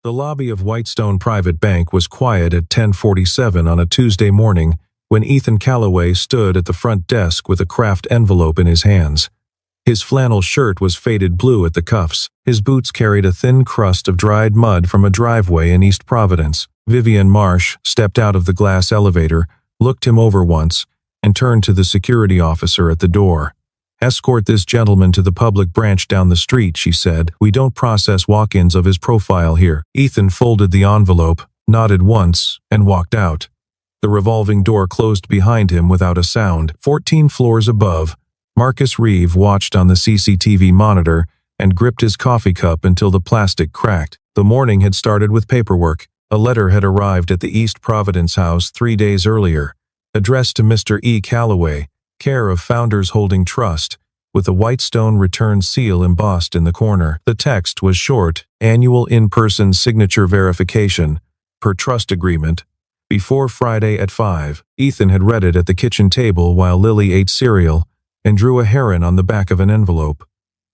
The lobby of Whitestone Private Bank was quiet at 10:47 on a Tuesday morning when Ethan Calloway stood at the front desk with a Kraft envelope in his hands. His flannel shirt was faded blue at the cuffs. His boots carried a thin crust of dried mud from a driveway in East Providence. Vivian Marsh stepped out of the glass elevator, looked him over once, and turned to the security officer at the door. "Escort this gentleman to the public branch down the street," she said. "We don't process walk-ins of his profile here." Ethan folded the envelope, nodded once, and walked out. The revolving door closed behind him without a sound. 14 floors above, Marcus Reeve watched on the CCTV monitor and gripped his coffee cup until the plastic cracked. The morning had started with paperwork. A letter had arrived at the East Providence house 3 days earlier, addressed to Mr. E. Calloway, care of Founders Holding Trust, with a Whitestone return seal embossed in the corner. The text was short: annual in-person signature verification, per trust agreement, before Friday at 5. Ethan had read it at the kitchen table while Lily ate cereal and drew a heron on the back of an envelope.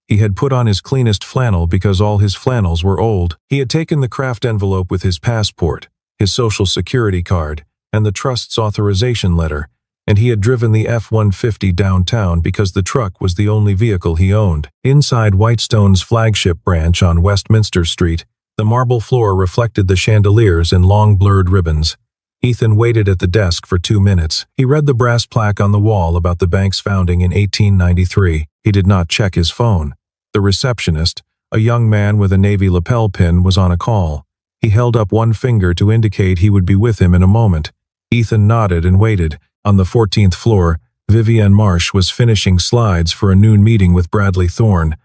He had put on his cleanest flannel because all his flannels were old. He had taken the Kraft envelope with his passport, his social security card, and the trust's authorization letter, and he had driven the F-150 downtown because the truck was the only vehicle he owned. Inside Whitestone's flagship branch on Westminster Street, the marble floor reflected the chandeliers in long blurred ribbons. Ethan waited at the desk for 2 minutes. He read the brass plaque on the wall about the bank's founding in 1893. He did not check his phone. The receptionist, a young man with a navy lapel pin, was on a call. He held up one finger to indicate he would be with him in a moment. Ethan nodded and waited. On the 14th floor, Vivian Marsh was finishing slides for a noon meeting with Bradley Thorne.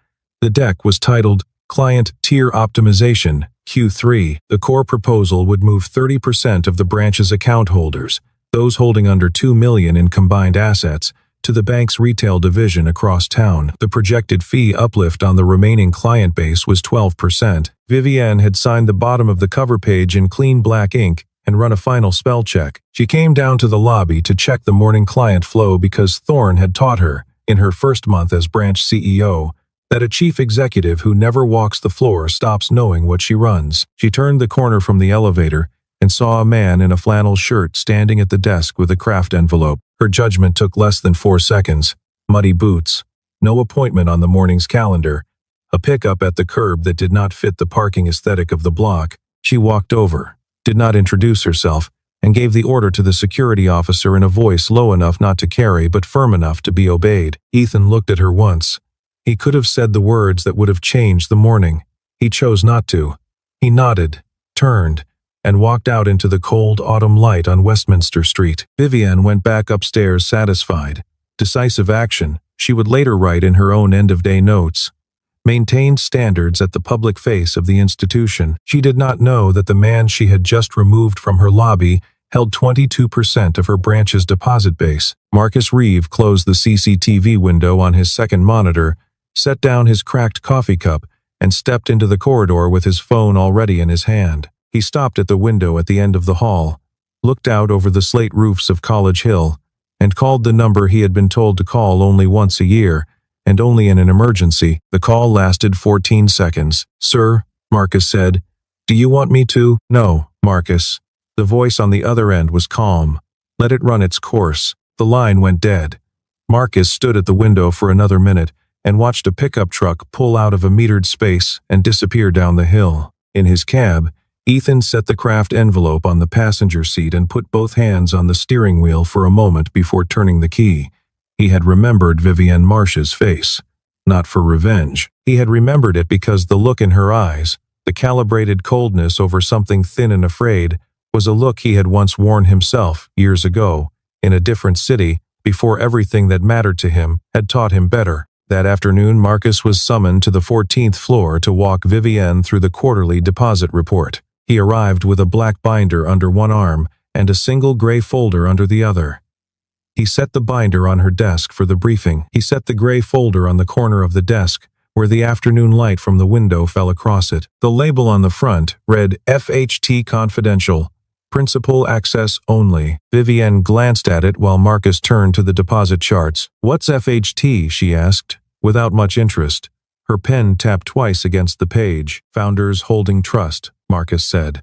The deck was titled Client Tier Optimization, Q3. The core proposal would move 30% of the branch's account holders, those holding under $2 million in combined assets, to the bank's retail division across town. The projected fee uplift on the remaining client base was 12%. Vivian had signed the bottom of the cover page in clean black ink and run a final spell check. She came down to the lobby to check the morning client flow because Thorne had taught her, in her first month as branch CEO, that a chief executive who never walks the floor stops knowing what she runs. She turned the corner from the elevator and saw a man in a flannel shirt standing at the desk with a Kraft envelope. Her judgment took less than 4 seconds. Muddy boots, no appointment on the morning's calendar, a pickup at the curb that did not fit the parking aesthetic of the block. She walked over, did not introduce herself, and gave the order to the security officer in a voice low enough not to carry but firm enough to be obeyed. Ethan looked at her once. He could have said the words that would have changed the morning. He chose not to. He nodded, turned, and walked out into the cold autumn light on Westminster Street. Vivian went back upstairs satisfied. Decisive action, she would later write in her own end-of-day notes. Maintained standards at the public face of the institution. She did not know that the man she had just removed from her lobby held 22% of her branch's deposit base. Marcus Reeve closed the CCTV window on his second monitor, set down his cracked coffee cup, and stepped into the corridor with his phone already in his hand. He stopped at the window at the end of the hall, looked out over the slate roofs of College Hill, and called the number he had been told to call only once a year, and only in an emergency. The call lasted 14 seconds. "Sir," Marcus said, "do you want me to?" "No, Marcus." The voice on the other end was calm. "Let it run its course." The line went dead. Marcus stood at the window for another minute and watched a pickup truck pull out of a metered space and disappear down the hill. In his cab, Ethan set the Kraft envelope on the passenger seat and put both hands on the steering wheel for a moment before turning the key. He had remembered Vivian Marsh's face. Not for revenge. He had remembered it because the look in her eyes, the calibrated coldness over something thin and afraid, was a look he had once worn himself, years ago, in a different city, before everything that mattered to him had taught him better. That afternoon, Marcus was summoned to the 14th floor to walk Vivian through the quarterly deposit report. He arrived with a black binder under one arm and a single gray folder under the other. He set the binder on her desk for the briefing. He set the gray folder on the corner of the desk, where the afternoon light from the window fell across it. The label on the front read FHT Confidential, Principal Access Only. Vivian glanced at it while Marcus turned to the deposit charts. "What's FHT?" she asked, without much interest. Her pen tapped twice against the page. Founders Holding Trust, Marcus said.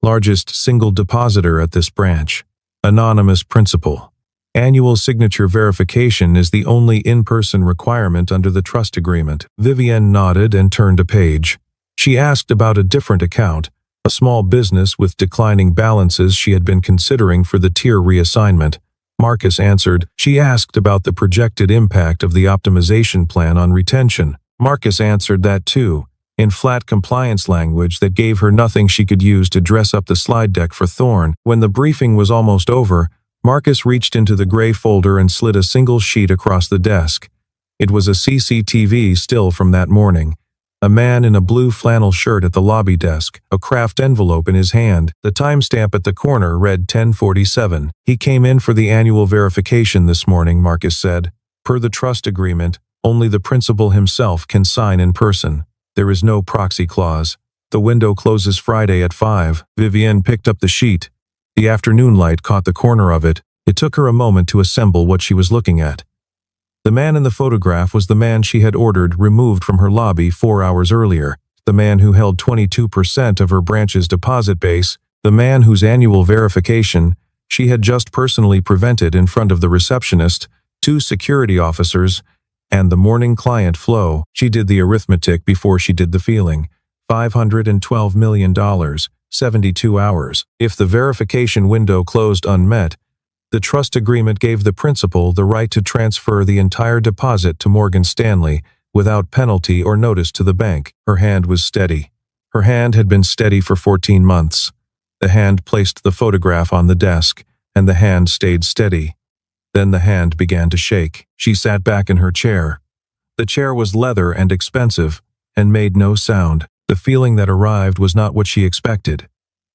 Largest single depositor at this branch. Anonymous principal. Annual signature verification is the only in-person requirement under the trust agreement. Vivienne nodded and turned a page. She asked about a different account, a small business with declining balances she had been considering for the tier reassignment. Marcus answered. She asked about the projected impact of the optimization plan on retention. Marcus answered that too, in flat compliance language that gave her nothing she could use to dress up the slide deck for Thorne. When the briefing was almost over, Marcus reached into the gray folder and slid a single sheet across the desk. It was a CCTV still from that morning. A man in a blue flannel shirt at the lobby desk, a craft envelope in his hand. The timestamp at the corner read 10:47. He came in for the annual verification this morning, Marcus said. Per the trust agreement, only the principal himself can sign in person. There is no proxy clause. The window closes Friday at 5. Vivienne picked up the sheet. The afternoon light caught the corner of it. It took her a moment to assemble what she was looking at. The man in the photograph was the man she had ordered removed from her lobby 4 hours earlier, the man who held 22% of her branch's deposit base, the man whose annual verification she had just personally prevented in front of the receptionist, 2 security officers, and the morning client flow. She did the arithmetic before she did the feeling. $512 million, 72 hours. If the verification window closed unmet, the trust agreement gave the principal the right to transfer the entire deposit to Morgan Stanley without penalty or notice to the bank. Her hand was steady. Her hand had been steady for 14 months. The hand placed the photograph on the desk, and the hand stayed steady. Then the hand began to shake. She sat back in her chair. The chair was leather and expensive, and made no sound. The feeling that arrived was not what she expected.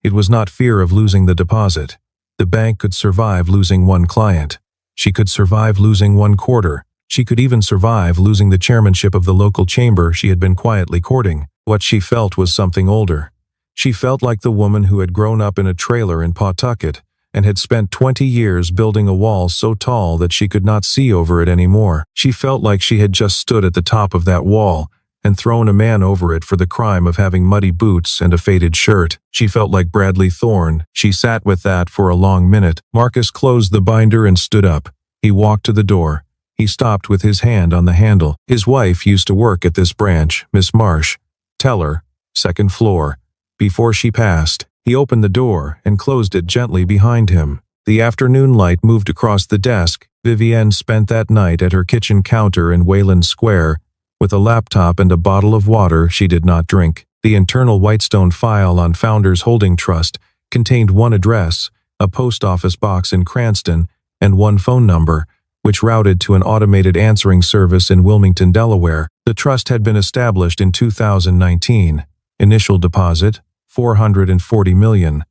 It was not fear of losing the deposit. The bank could survive losing one client. She could survive losing one quarter. She could even survive losing the chairmanship of the local chamber she had been quietly courting. What she felt was something older. She felt like the woman who had grown up in a trailer in Pawtucket and had spent 20 years building a wall so tall that she could not see over it anymore. She felt like she had just stood at the top of that wall and thrown a man over it for the crime of having muddy boots and a faded shirt. She felt like Bradley Thorne. She sat with that for a long minute. Marcus closed the binder and stood up. He walked to the door. He stopped with his hand on the handle. His wife used to work at this branch, Miss Marsh. Teller, 2nd floor. Before she passed, he opened the door and closed it gently behind him. The afternoon light moved across the desk. Vivienne spent that night at her kitchen counter in Wayland Square, with a laptop and a bottle of water she did not drink. The internal Whitestone file on Founders Holding Trust contained one address, a post office box in Cranston, and one phone number, which routed to an automated answering service in Wilmington, Delaware. The trust had been established in 2019. Initial deposit, $440 million.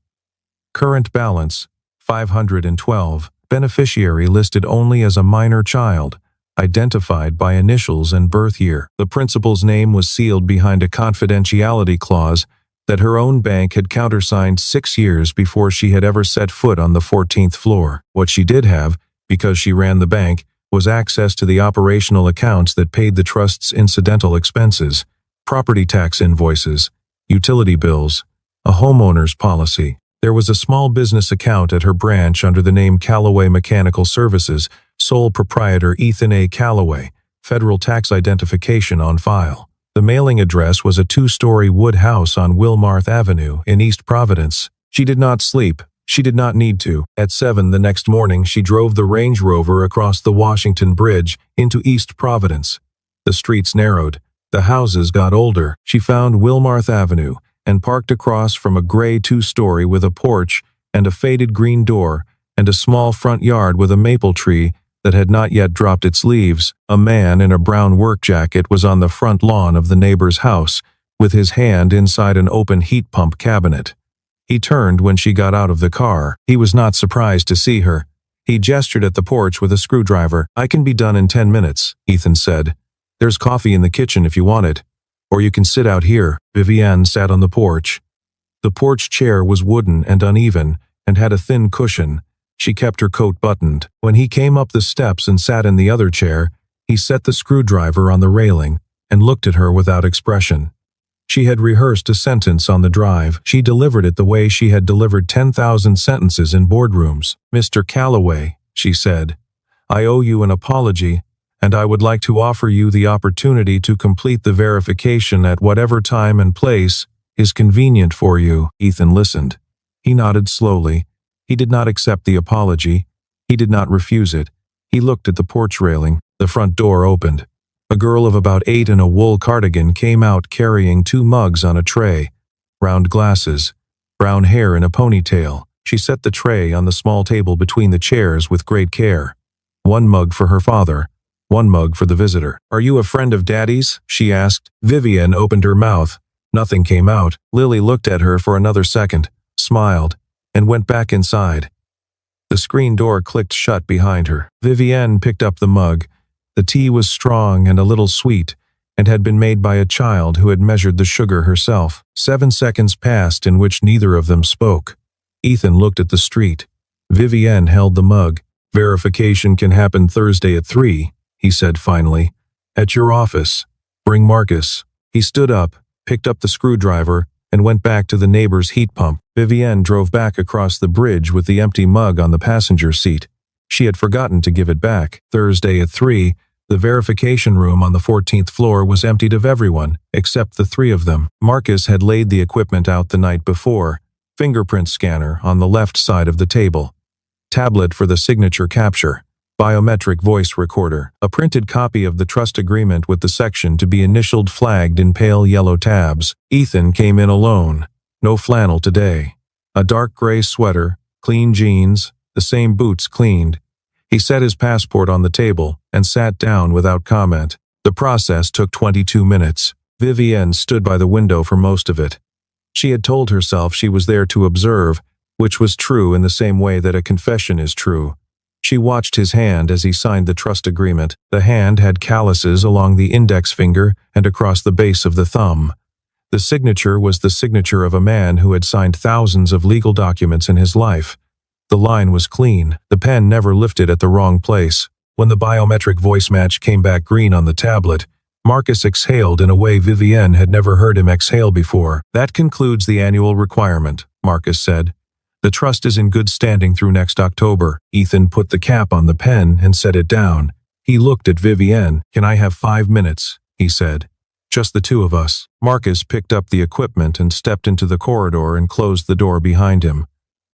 Current balance, $512. Beneficiary listed only as a minor child, identified by initials and birth year. The principal's name was sealed behind a confidentiality clause that her own bank had countersigned 6 years before she had ever set foot on the 14th floor. What she did have, because she ran the bank, was access to the operational accounts that paid the trust's incidental expenses, property tax invoices, utility bills, a homeowner's policy. There was a small business account at her branch under the name Callaway Mechanical Services, sole proprietor Ethan A. Callaway, federal tax identification on file. The mailing address was a 2-story wood house on Wilmarth Avenue in East Providence. She did not sleep. She did not need to. At 7 the next morning, she drove the Range Rover across the Washington Bridge into East Providence. The streets narrowed. The houses got older. She found Wilmarth Avenue and parked across from a gray 2-story with a porch and a faded green door and a small front yard with a maple tree that had not yet dropped its leaves. A man in a brown work jacket was on the front lawn of the neighbor's house, with his hand inside an open heat pump cabinet. He turned when she got out of the car. He was not surprised to see her. He gestured at the porch with a screwdriver. "I can be done in 10 minutes, Ethan said. "There's coffee in the kitchen if you want it. Or you can sit out here." Vivienne sat on the porch. The porch chair was wooden and uneven, and had a thin cushion. She kept her coat buttoned. When he came up the steps and sat in the other chair, he set the screwdriver on the railing and looked at her without expression. She had rehearsed a sentence on the drive. She delivered it the way she had delivered 10,000 sentences in boardrooms. "Mr. Calloway," she said, "I owe you an apology, and I would like to offer you the opportunity to complete the verification at whatever time and place is convenient for you." Ethan listened. He nodded slowly. He did not accept the apology. He did not refuse it. He looked at the porch railing. The front door opened. A girl of about 8 in a wool cardigan came out carrying 2 mugs on a tray. Round glasses, brown hair in a ponytail. She set the tray on the small table between the chairs with great care. 1 mug for her father, 1 mug for the visitor. "Are you a friend of Daddy's?" she asked. Vivienne opened her mouth. Nothing came out. Lily looked at her for another second, smiled, and went back inside. The screen door clicked shut behind her. Vivienne picked up the mug. The tea was strong and a little sweet, and had been made by a child who had measured the sugar herself. 7 seconds passed in which neither of them spoke. Ethan looked at the street. Vivienne held the mug. "Verification can happen Thursday at 3, he said finally. "At your office. Bring Marcus." He stood up, picked up the screwdriver, and went back to the neighbor's heat pump. Vivienne drove back across the bridge with the empty mug on the passenger seat. She had forgotten to give it back. Thursday at 3, the verification room on the 14th floor was emptied of everyone, except the 3 of them. Marcus had laid the equipment out the night before. Fingerprint scanner on the left side of the table. Tablet for the signature capture. Biometric voice recorder. A printed copy of the trust agreement with the section to be initialed flagged in pale yellow tabs. Ethan came in alone. No flannel today. A dark gray sweater, clean jeans, the same boots cleaned. He set his passport on the table and sat down without comment. The process took 22 minutes. Vivienne stood by the window for most of it. She had told herself she was there to observe, which was true in the same way that a confession is true. She watched his hand as he signed the trust agreement. The hand had calluses along the index finger and across the base of the thumb. The signature was the signature of a man who had signed thousands of legal documents in his life. The line was clean. The pen never lifted at the wrong place. When the biometric voice match came back green on the tablet, Marcus exhaled in a way Vivienne had never heard him exhale before. "That concludes the annual requirement," Marcus said. "The trust is in good standing through next October." Ethan put the cap on the pen and set it down. He looked at Vivienne. "Can I have 5 minutes?" he said. "Just the 2 of us." Marcus picked up the equipment and stepped into the corridor and closed the door behind him.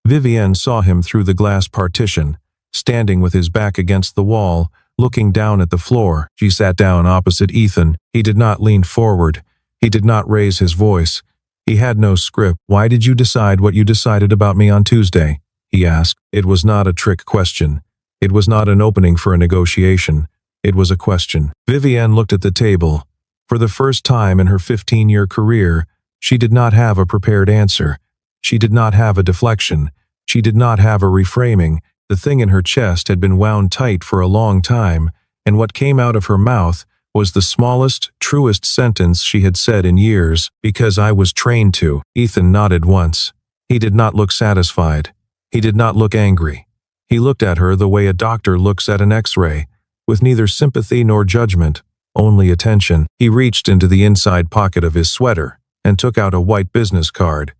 Vivienne saw him through the glass partition, standing with his back against the wall, looking down at the floor. She sat down opposite Ethan. He did not lean forward. He did not raise his voice. He had no script. "Why did you decide what you decided about me on Tuesday?" he asked. It was not a trick question. It was not an opening for a negotiation. It was a question. Vivienne looked at the table. For the first time in her 15-year career, she did not have a prepared answer. She did not have a deflection. She did not have a reframing. The thing in her chest had been wound tight for a long time, and what came out of her mouth was the smallest, truest sentence she had said in years. "Because I was trained to." Ethan nodded once. He did not look satisfied. He did not look angry. He looked at her the way a doctor looks at an X-ray, with neither sympathy nor judgment, only attention. He reached into the inside pocket of his sweater and took out a white business card.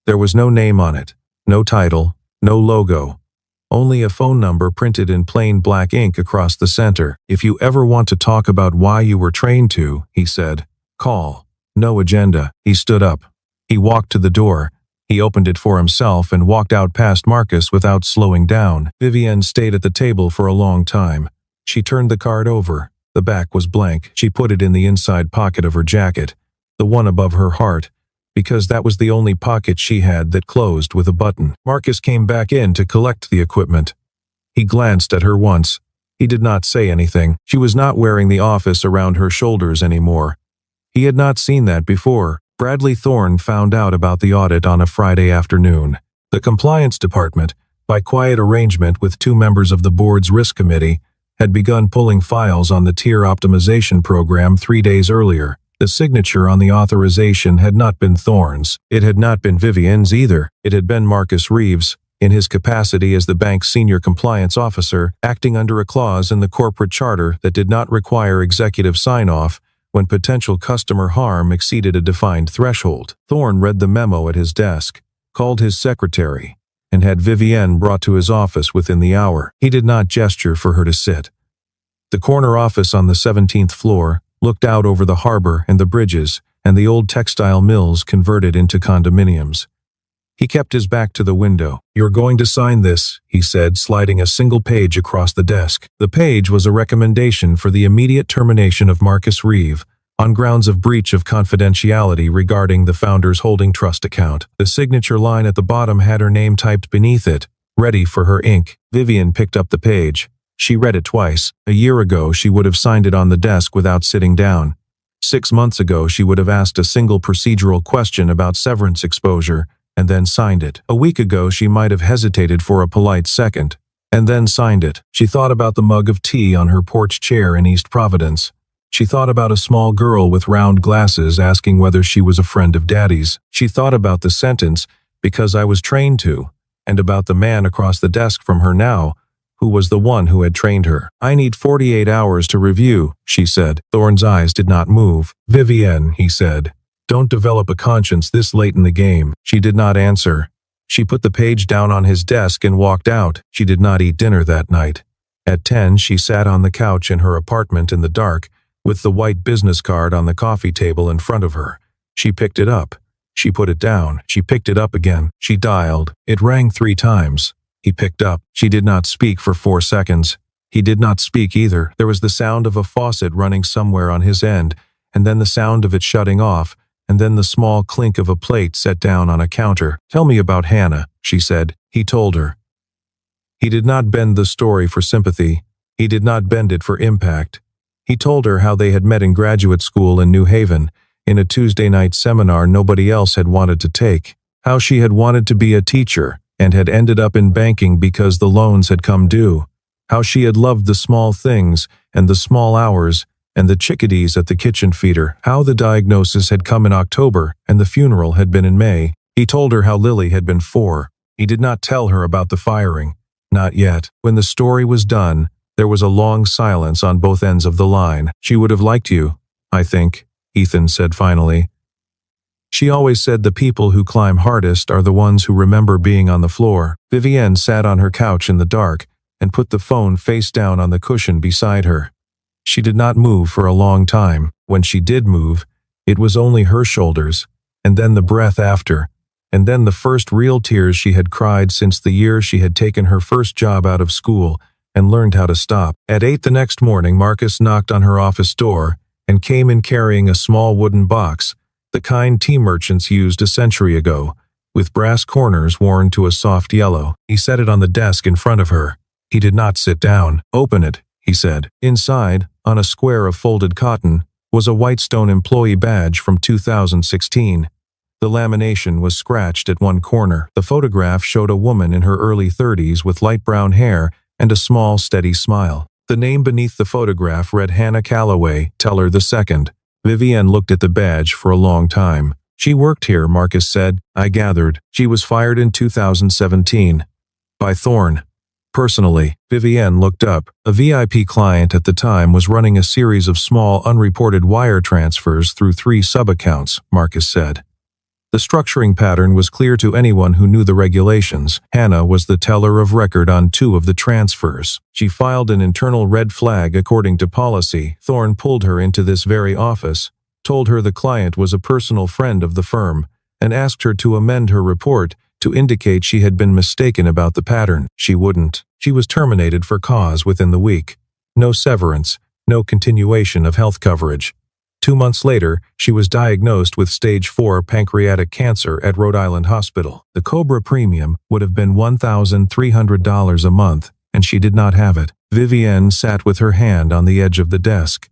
There was no name on it, no title, no logo. Only a phone number printed in plain black ink across the center. "If you ever want to talk about why you were trained to," he said, "call. No agenda." He stood up. He walked to the door. He opened it for himself and walked out past Marcus without slowing down. Vivienne stayed at the table for a long time. She turned the card over. The back was blank. She put it in the inside pocket of her jacket, the one above her heart, because that was the only pocket she had that closed with a button. Marcus came back in to collect the equipment. He glanced at her once. He did not say anything. She was not wearing the office around her shoulders anymore. He had not seen that before. Bradley Thorne found out about the audit on a Friday afternoon. The compliance department, by quiet arrangement with 2 members of the board's risk committee, had begun pulling files on the tier optimization program 3 days earlier. The signature on the authorization had not been Thorne's. It had not been Vivienne's either. It had been Marcus Reeves, in his capacity as the bank's senior compliance officer, acting under a clause in the corporate charter that did not require executive sign-off when potential customer harm exceeded a defined threshold. Thorne read the memo at his desk, called his secretary, and had Vivienne brought to his office within the hour. He did not gesture for her to sit. The corner office on the 17th floor looked out over the harbor and the bridges and the old textile mills converted into condominiums. He kept his back to the window. "You're going to sign this," he said, sliding a single page across the desk. The page was a recommendation for the immediate termination of Marcus Reeve, on grounds of breach of confidentiality regarding the founder's holding trust account. The signature line at the bottom had her name typed beneath it, ready for her ink. Vivienne picked up the page. She read it twice. A year ago, she would have signed it on the desk without sitting down. 6 months ago, she would have asked a single procedural question about severance exposure, and then signed it. A week ago, she might have hesitated for a polite second, and then signed it. She thought about the mug of tea on her porch chair in East Providence. She thought about a small girl with round glasses asking whether she was a friend of Daddy's. She thought about the sentence, "because I was trained to," and about the man across the desk from her now, who was the one who had trained her. "I need 48 hours to review," she said. Thorne's eyes did not move. "Vivienne," he said, "don't develop a conscience this late in the game." She did not answer. She put the page down on his desk and walked out. She did not eat dinner that night. At 10, she sat on the couch in her apartment in the dark, with the white business card on the coffee table in front of her. She picked it up. She put it down. She picked it up again. She dialed. It rang 3 times. He picked up. She did not speak for 4 seconds. He did not speak either. There was the sound of a faucet running somewhere on his end, and then the sound of it shutting off, and then the small clink of a plate set down on a counter. "Tell me about Hannah," she said. He told her. He did not bend the story for sympathy. He did not bend it for impact. He told her how they had met in graduate school in New Haven, in a Tuesday night seminar nobody else had wanted to take. How she had wanted to be a teacher, and had ended up in banking because the loans had come due. How she had loved the small things, and the small hours, and the chickadees at the kitchen feeder. How the diagnosis had come in October, and the funeral had been in May. He told her how Lily had been 4. He did not tell her about the firing. Not yet. When the story was done, there was a long silence on both ends of the line. "She would have liked you, I think," Ethan said finally. "She always said the people who climb hardest are the ones who remember being on the floor." Vivienne sat on her couch in the dark and put the phone face down on the cushion beside her. She did not move for a long time. When she did move, it was only her shoulders, and then the breath after, and then the first real tears she had cried since the year she had taken her first job out of school and learned how to stop. At 8 the next morning, Marcus knocked on her office door and came in carrying a small wooden box, the kind tea merchants used a century ago, with brass corners worn to a soft yellow. He set it on the desk in front of her. He did not sit down. "Open it," he said. Inside, on a square of folded cotton, was a Whitestone employee badge from 2016. The lamination was scratched at one corner. The photograph showed a woman in her early 30s with light brown hair and a small, steady smile. The name beneath the photograph read Hannah Calloway, teller II. Vivienne looked at the badge for a long time. "She worked here," Marcus said. "I gathered. She was fired in 2017. By Thorne. Personally." Vivienne looked up. A VIP client at the time was running a series of small, unreported wire transfers through 3 sub-accounts, Marcus said. The structuring pattern was clear to anyone who knew the regulations. Hannah was the teller of record on 2 of the transfers. She filed an internal red flag according to policy. Thorne pulled her into this very office, told her the client was a personal friend of the firm, and asked her to amend her report to indicate she had been mistaken about the pattern. She wouldn't. She was terminated for cause within the week. No severance, no continuation of health coverage. 2 months later, she was diagnosed with stage 4 pancreatic cancer at Rhode Island Hospital. The COBRA premium would have been $1,300 a month, and she did not have it. Vivienne sat with her hand on the edge of the desk.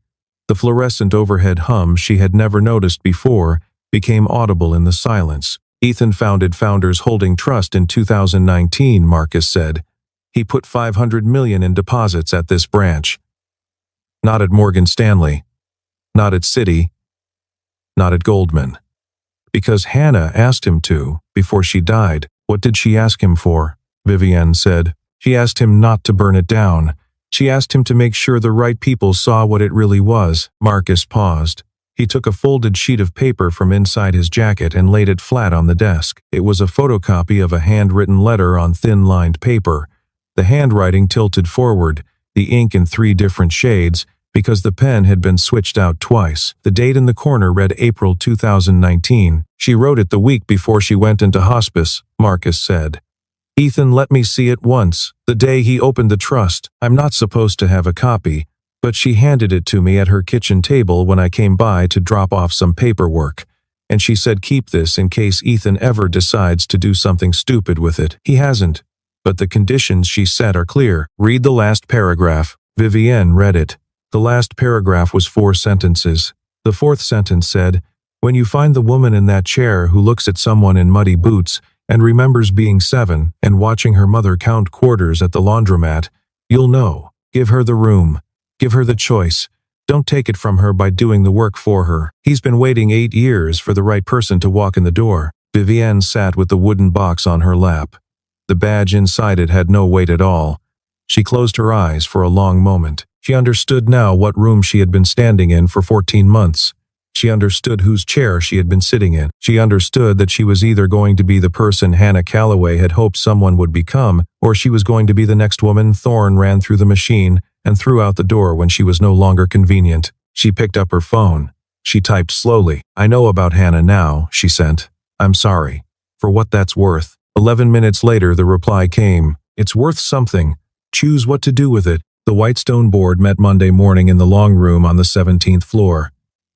The fluorescent overhead hum she had never noticed before became audible in the silence. "Ethan founded Founders Holding Trust in 2019, Marcus said. "He put $500 million in deposits at this branch. Not at Morgan Stanley. Not at Citi. Not at Goldman. Because Hannah asked him to, before she died." "What did she ask him for?" Vivienne said. "She asked him not to burn it down. She asked him to make sure the right people saw what it really was." Marcus paused. He took a folded sheet of paper from inside his jacket and laid it flat on the desk. It was a photocopy of a handwritten letter on thin-lined paper. The handwriting tilted forward, the ink in 3 different shades, because the pen had been switched out twice. The date in the corner read April 2019. She wrote it the week before she went into hospice, Marcus said. Ethan let me see it once, the day he opened the trust. I'm not supposed to have a copy, but she handed it to me at her kitchen table when I came by to drop off some paperwork. And she said keep this in case Ethan ever decides to do something stupid with it. He hasn't. But the conditions she set are clear. Read the last paragraph. Vivienne read it. The last paragraph was 4 sentences. The 4th sentence said, when you find the woman in that chair who looks at someone in muddy boots and remembers being 7 and watching her mother count quarters at the laundromat, you'll know. Give her the room. Give her the choice. Don't take it from her by doing the work for her. He's been waiting 8 years for the right person to walk in the door. Vivienne sat with the wooden box on her lap. The badge inside it had no weight at all. She closed her eyes for a long moment. She understood now what room she had been standing in for 14 months. She understood whose chair she had been sitting in. She understood that she was either going to be the person Hannah Calloway had hoped someone would become, or she was going to be the next woman Thorne ran through the machine and threw out the door when she was no longer convenient. She picked up her phone. She typed slowly. I know about Hannah now, she sent. I'm sorry. For what that's worth. 11 minutes later the reply came. It's worth something. Choose what to do with it. The Whitestone board met Monday morning in the long room on the 17th floor.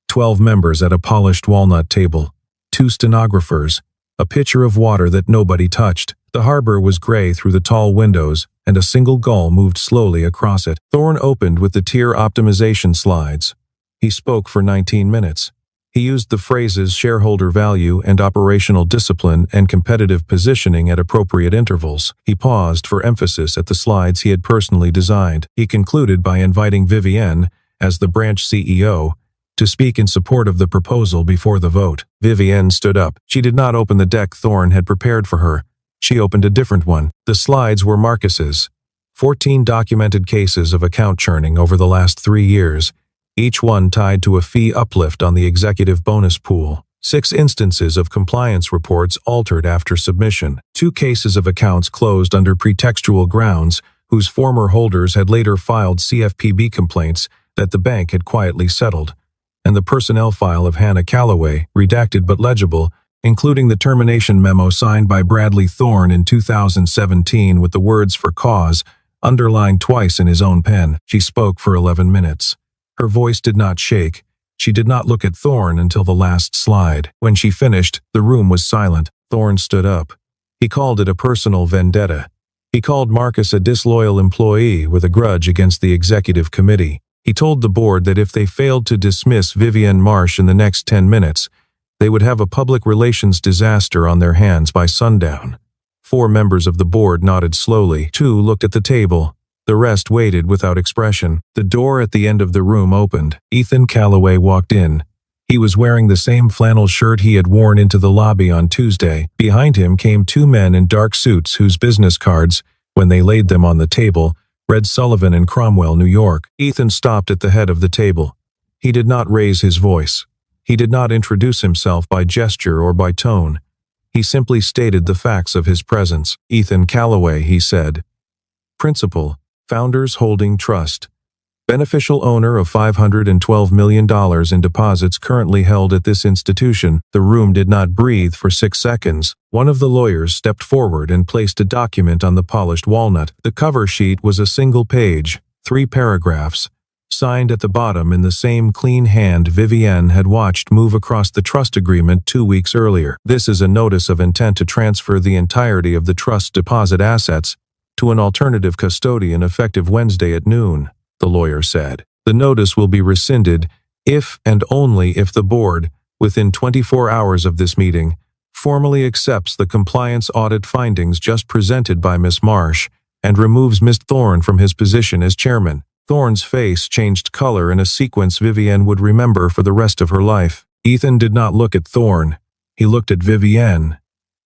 12 members at a polished walnut table. 2 stenographers. A pitcher of water that nobody touched. The harbor was gray through the tall windows, and a single gull moved slowly across it. Thorne opened with the tier optimization slides. He spoke for 19 minutes. He used the phrases shareholder value and operational discipline and competitive positioning at appropriate intervals. He paused for emphasis at the slides he had personally designed. He concluded by inviting Vivienne, as the branch CEO, to speak in support of the proposal before the vote. Vivienne stood up. She did not open the deck Thorne had prepared for her. She opened a different one. The slides were Marcus's. 14 documented cases of account churning over the last 3 years, each one tied to a fee uplift on the executive bonus pool. 6 instances of compliance reports altered after submission. 2 cases of accounts closed under pretextual grounds whose former holders had later filed CFPB complaints that the bank had quietly settled. And the personnel file of Hannah Calloway, redacted but legible, including the termination memo signed by Bradley Thorne in 2017 with the words for cause underlined twice in his own pen. She spoke for 11 minutes. Her voice did not shake. She did not look at Thorne until the last slide. When she finished, the room was silent. Thorne stood up. He called it a personal vendetta. He called Marcus a disloyal employee with a grudge against the executive committee. He told the board that if they failed to dismiss Vivienne Marsh in the next 10 minutes, they would have a public relations disaster on their hands by sundown. 4 members of the board nodded slowly. 2 looked at the table. The rest waited without expression. The door at the end of the room opened. Ethan Calloway walked in. He was wearing the same flannel shirt he had worn into the lobby on Tuesday. Behind him came 2 men in dark suits whose business cards, when they laid them on the table, read Sullivan and Cromwell, New York. Ethan stopped at the head of the table. He did not raise his voice. He did not introduce himself by gesture or by tone. He simply stated the facts of his presence. Ethan Calloway, he said. Principal. Founders Holding Trust. Beneficial owner of $512 million in deposits currently held at this institution. The room did not breathe for 6 seconds. One of the lawyers stepped forward and placed a document on the polished walnut. The cover sheet was a single page, 3 paragraphs, signed at the bottom in the same clean hand Vivienne had watched move across the trust agreement 2 weeks earlier. This is a notice of intent to transfer the entirety of the trust deposit assets to an alternative custodian effective Wednesday at noon, the lawyer said. The notice will be rescinded if and only if the board, within 24 hours of this meeting, formally accepts the compliance audit findings just presented by Ms. Marsh and removes Ms. Thorne from his position as chairman. Thorne's face changed color in a sequence Vivienne would remember for the rest of her life. Ethan did not look at Thorne. He looked at Vivienne.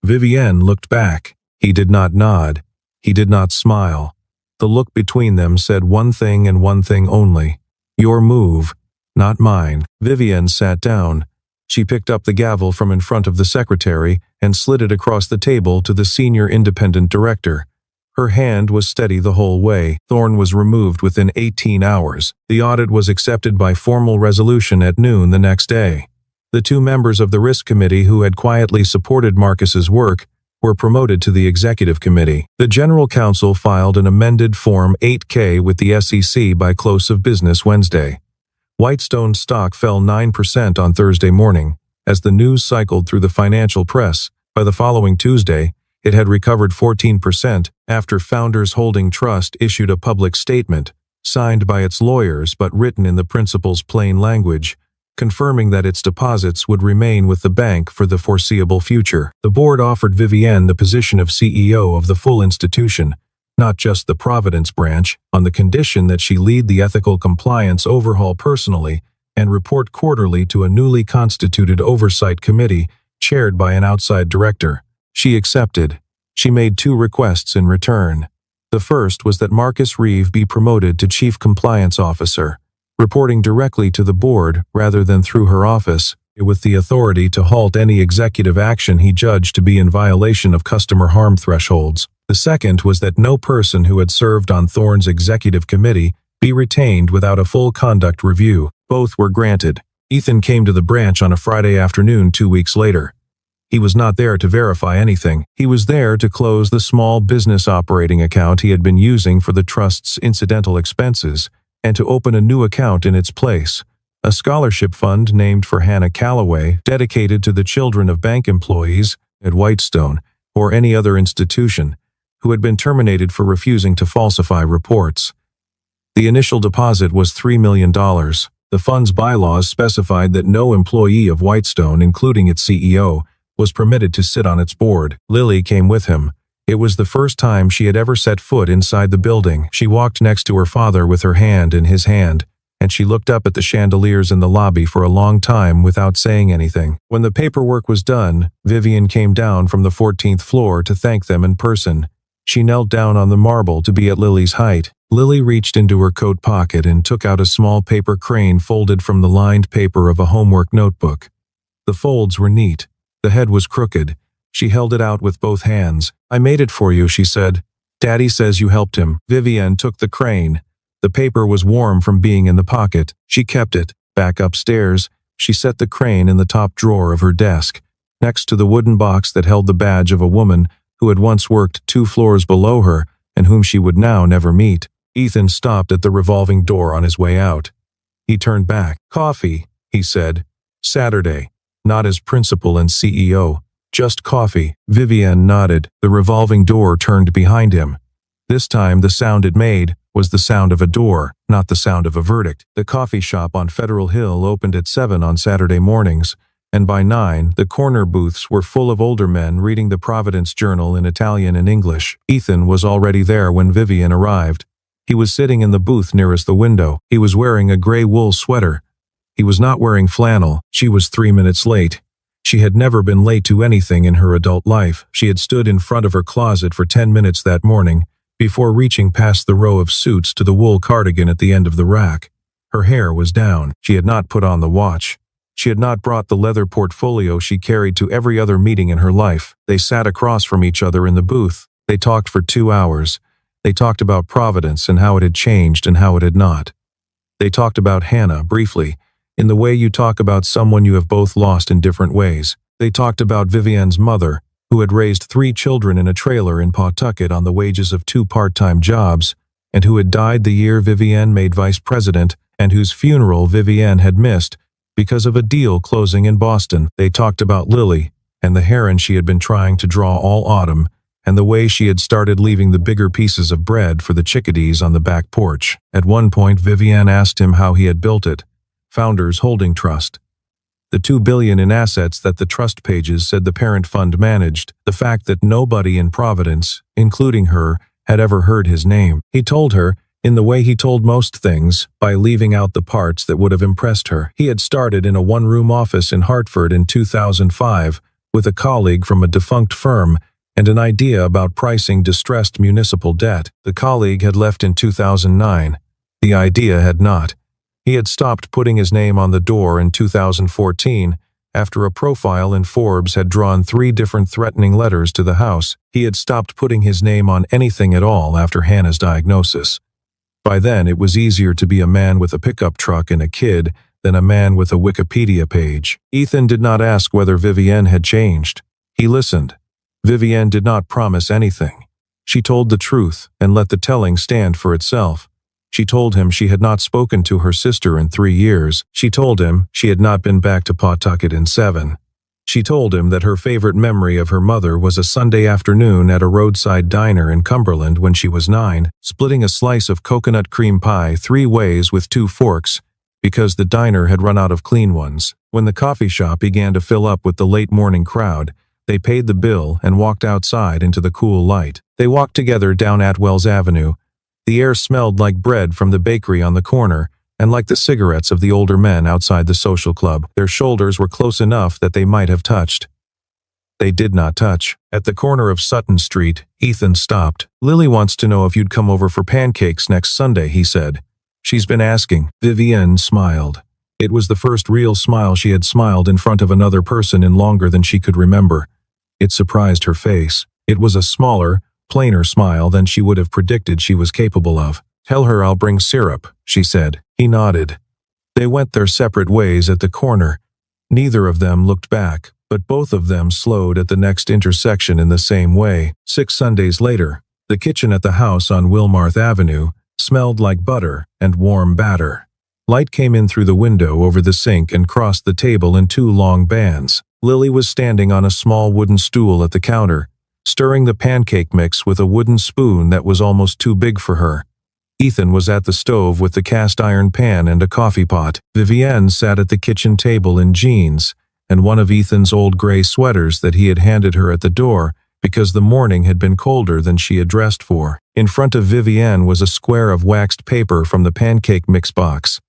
Vivienne looked back. He did not nod. He did not smile. The look between them said one thing and one thing only. Your move. Not mine. Vivienne sat down. She picked up the gavel from in front of the secretary and slid it across the table to the senior independent director. Her hand was steady the whole way. Thorne was removed within 18 hours. The audit was accepted by formal resolution at noon the next day. The two members of the risk committee who had quietly supported Marcus's work were promoted to the executive committee. The general counsel filed an amended Form 8K with the SEC by close of business Wednesday. Whitestone's stock fell 9% on Thursday morning. As the news cycled through the financial press, by the following Tuesday, it had recovered 14% after Founders Holding Trust issued a public statement, signed by its lawyers but written in the principal's plain language, confirming that its deposits would remain with the bank for the foreseeable future. The board offered Vivienne the position of CEO of the full institution, not just the Providence branch, on the condition that she lead the ethical compliance overhaul personally and report quarterly to a newly constituted oversight committee chaired by an outside director. She accepted. She made two requests in return. The first was that Marcus Reeve be promoted to Chief Compliance Officer, reporting directly to the board rather than through her office, with the authority to halt any executive action he judged to be in violation of customer harm thresholds. The second was that no person who had served on Thorne's executive committee be retained without a full conduct review. Both were granted. Ethan came to the branch on a Friday afternoon 2 weeks later. He was not there to verify anything. He was there to close the small business operating account he had been using for the trust's incidental expenses and to open a new account in its place, a scholarship fund named for Hannah Calloway, dedicated to the children of bank employees at Whitestone or any other institution who had been terminated for refusing to falsify reports. The initial deposit was $3 million. The fund's bylaws specified that no employee of Whitestone, including its CEO, was permitted to sit on its board. Lily came with him. It was the first time she had ever set foot inside the building. She walked next to her father with her hand in his hand, and she looked up at the chandeliers in the lobby for a long time without saying anything. When the paperwork was done, Vivienne came down from the 14th floor to thank them in person. She knelt down on the marble to be at Lily's height. Lily reached into her coat pocket and took out a small paper crane folded from the lined paper of a homework notebook. The folds were neat. The head was crooked. She held it out with both hands. "I made it for you," she said. "Daddy says you helped him." Vivienne took the crane. The paper was warm from being in the pocket. She kept it. Back upstairs, she set the crane in the top drawer of her desk, next to the wooden box that held the badge of a woman who had once worked 2 floors below her and whom she would now never meet. Ethan stopped at the revolving door on his way out. He turned back. "Coffee," he said. "Saturday. Not as principal and CEO. Just coffee." Vivienne nodded. The revolving door turned behind him. This time the sound it made was the sound of a door, not the sound of a verdict. The coffee shop on Federal Hill opened at 7 on Saturday mornings, and by 9 the corner booths were full of older men reading the Providence Journal in Italian and English. Ethan was already there when Vivienne arrived. He was sitting in the booth nearest the window. He was wearing a gray wool sweater. He was not wearing flannel. She was 3 minutes late. She had never been late to anything in her adult life. She had stood in front of her closet for 10 minutes that morning, before reaching past the row of suits to the wool cardigan at the end of the rack. Her hair was down. She had not put on the watch. She had not brought the leather portfolio she carried to every other meeting in her life. They sat across from each other in the booth. They talked for 2 hours. They talked about Providence and how it had changed and how it had not. They talked about Hannah, briefly, in the way you talk about someone you have both lost in different ways. They talked about Vivienne's mother, who had raised 3 children in a trailer in Pawtucket on the wages of 2 part-time jobs, and who had died the year Vivienne made vice president, and whose funeral Vivienne had missed because of a deal closing in Boston. They talked about Lily, and the heron she had been trying to draw all autumn, and the way she had started leaving the bigger pieces of bread for the chickadees on the back porch. At one point Vivienne asked him how he had built it. Founders Holding Trust. The $2 billion in assets that the trust pages said the parent fund managed, the fact that nobody in Providence, including her, had ever heard his name. He told her, in the way he told most things, by leaving out the parts that would have impressed her. He had started in a one-room office in Hartford in 2005 with a colleague from a defunct firm and an idea about pricing distressed municipal debt. The colleague had left in 2009. The idea had not. He had stopped putting his name on the door in 2014 after a profile in Forbes had drawn 3 different threatening letters to the house. He had stopped putting his name on anything at all after Hannah's diagnosis. By then, it was easier to be a man with a pickup truck and a kid than a man with a Wikipedia page. Ethan did not ask whether Vivienne had changed. He listened. Vivienne did not promise anything. She told the truth and let the telling stand for itself. She told him she had not spoken to her sister in 3 years. She told him she had not been back to Pawtucket in 7. She told him that her favorite memory of her mother was a Sunday afternoon at a roadside diner in Cumberland when she was 9, splitting a slice of coconut cream pie 3 ways with 2 forks, because the diner had run out of clean ones. When the coffee shop began to fill up with the late morning crowd, they paid the bill and walked outside into the cool light. They walked together down Atwells Avenue. The air smelled like bread from the bakery on the corner, and like the cigarettes of the older men outside the social club. Their shoulders were close enough that they might have touched. They did not touch. At the corner of Sutton Street, Ethan stopped. "Lily wants to know if you'd come over for pancakes next Sunday," he said. "She's been asking." Vivienne smiled. It was the first real smile she had smiled in front of another person in longer than she could remember. It surprised her face. It was a smaller, plainer smile than she would have predicted she was capable of. "Tell her I'll bring syrup," she said. He nodded. They went their separate ways at the corner. Neither of them looked back, but both of them slowed at the next intersection in the same way. 6 Sundays later, the kitchen at the house on Wilmarth Avenue smelled like butter and warm batter. Light came in through the window over the sink and crossed the table in 2 long bands. Lily was standing on a small wooden stool at the counter, stirring the pancake mix with a wooden spoon that was almost too big for her. Ethan was at the stove with the cast-iron pan and a coffee pot. Vivienne sat at the kitchen table in jeans and one of Ethan's old gray sweaters that he had handed her at the door because the morning had been colder than she had dressed for. In front of Vivienne was a square of waxed paper from the pancake mix box.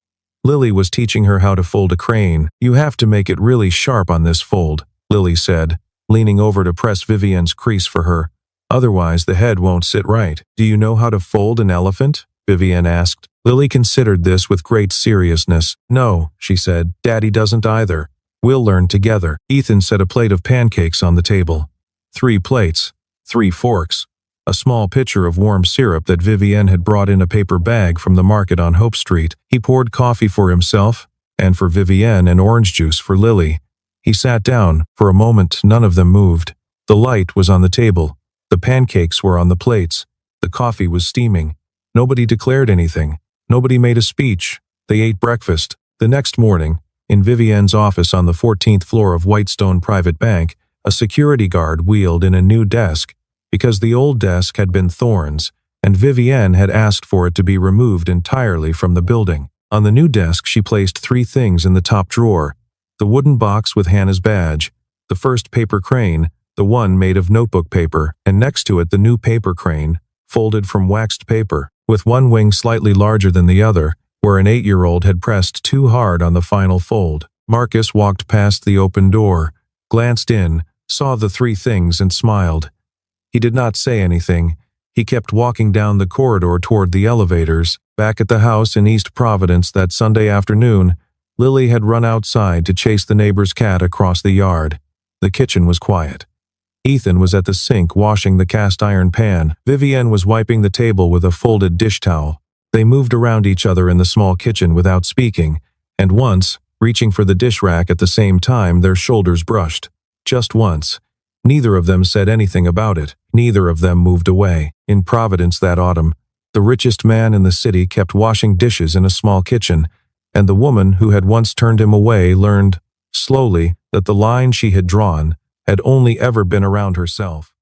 Lily was teaching her how to fold a crane. "You have to make it really sharp on this fold," Lily said, leaning over to press Vivienne's crease for her. "Otherwise the head won't sit right." "Do you know how to fold an elephant?" Vivienne asked. Lily considered this with great seriousness. "No," she said. "Daddy doesn't either. We'll learn together." Ethan set a plate of pancakes on the table. 3 plates, 3 forks, a small pitcher of warm syrup that Vivienne had brought in a paper bag from the market on Hope Street. He poured coffee for himself, and for Vivienne and orange juice for Lily. He sat down. For a moment, none of them moved. The light was on the table. The pancakes were on the plates. The coffee was steaming. Nobody declared anything. Nobody made a speech. They ate breakfast. The next morning, in Vivienne's office on the 14th floor of Whitestone Private Bank, a security guard wheeled in a new desk, because the old desk had been Thorne's, and Vivienne had asked for it to be removed entirely from the building. On the new desk she placed 3 things in the top drawer: the wooden box with Hannah's badge, the first paper crane, the one made of notebook paper, and next to it the new paper crane, folded from waxed paper, with one wing slightly larger than the other, where an 8-year-old had pressed too hard on the final fold. Marcus walked past the open door, glanced in, saw the 3 things and smiled. He did not say anything. He kept walking down the corridor toward the elevators. Back at the house in East Providence that Sunday afternoon, Lily had run outside to chase the neighbor's cat across the yard. The kitchen was quiet. Ethan was at the sink washing the cast-iron pan. Vivienne was wiping the table with a folded dish towel. They moved around each other in the small kitchen without speaking, and once, reaching for the dish rack at the same time, their shoulders brushed. Just once. Neither of them said anything about it. Neither of them moved away. In Providence that autumn, the richest man in the city kept washing dishes in a small kitchen, and the woman who had once turned him away learned, slowly, that the line she had drawn had only ever been around herself.